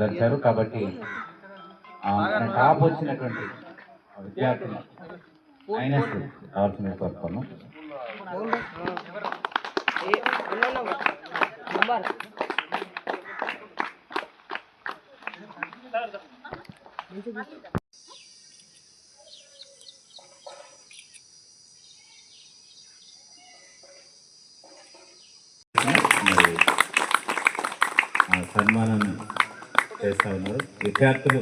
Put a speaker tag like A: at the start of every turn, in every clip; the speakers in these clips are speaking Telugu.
A: చేయదలిచారు. కాబట్టి టాప్ వచ్చినటువంటి విద్యార్థులు మైనస్ రావాల్సింది కోరుకున్నాం. సన్మానం చేస్తా ఉన్నారు విద్యార్థులు.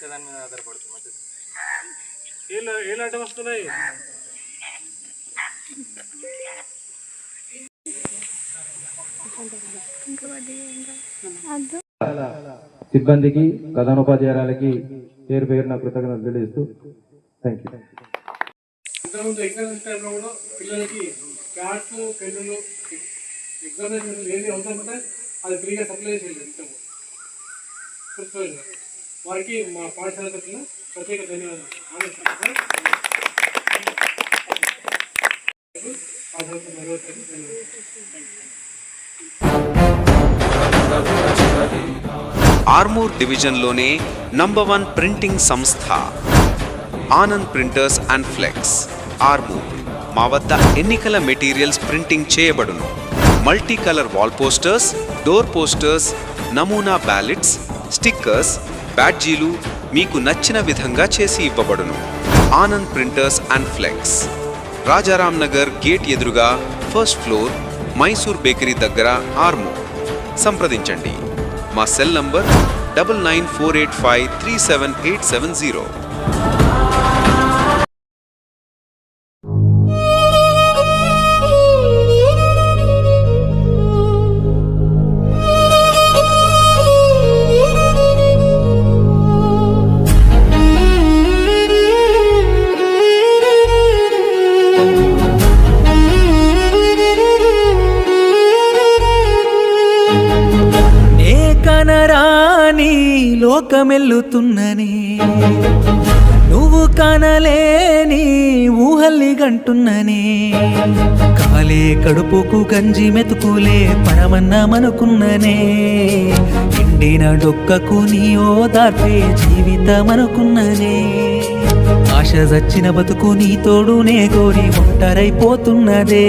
B: దాని మీద ఆధారపడుతుంది. ఏలాంటి వస్తున్నాయి
C: సిబ్బందికి ప్రధానోపాధ్యాయులకి పేరు పేరున కృతజ్ఞతలు తెలియజేస్తూ థ్యాంక్ యూ.
B: ఇంతకుముందు ఎగ్జామినేషన్ టైంలో కూడా పిల్లలకి క్యాట్స్ పెన్నులు ఎగ్జామినేషన్ ఏది అవసరం ఉంటే అది ఫ్రీగా సప్లై చేసేది ఇస్తాము. వారికి మా పాఠశాల తరఫున ప్రత్యేక ధన్యవాదాలు.
D: ఆర్మూర్ డివిజన్లోనే నంబర్ 1 ప్రింటింగ్ సంస్థ Anand printers and flex Armoor. మా వద్ద ఎన్నికల మెటీరియల్స్ ప్రింటింగ్ చేయబడును. Multi colour wall posters, door posters, నమూనా బ్యాలెట్స్, స్టిక్కర్స్, బ్యాడ్జీలు మీకు నచ్చిన విధంగా చేసి ఇవ్వబడును. Anand printers and flex, Rajaram Nagar gate ఎదురుగా, ఫస్ట్ ఫ్లోర్, మైసూర్ బేకరీ దగ్గర, ఆర్మూర్. సంప్రదించండి. మా సెల్ నంబర్ 9948537870.
E: కనరాని లోకమెల్లుతున్ననే, నువ్వు కనలేని ఊహల్ని గంటున్ననే. కాలే కడుపుకు గంజి మెతుకులే పరమన్నమనుకున్ననే, ఎండిన డొక్కకు నీ ఓదార్పే జీవితమనుకున్ననే. ఆశ చచ్చిన బతుకు నీ తోడునే కోరి ఒంటరైపోతున్నదే.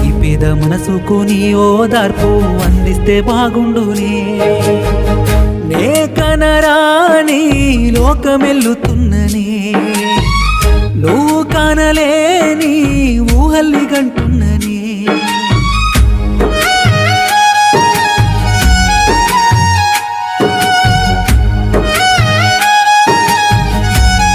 E: ఈ పేద మనసుకు నీ ఓదార్పు అందిస్తే బాగుండునే. నే కనరాని లోకమెల్లుతున్ననే, నువ్వు కనలేని ఊహల్ని గంటున్న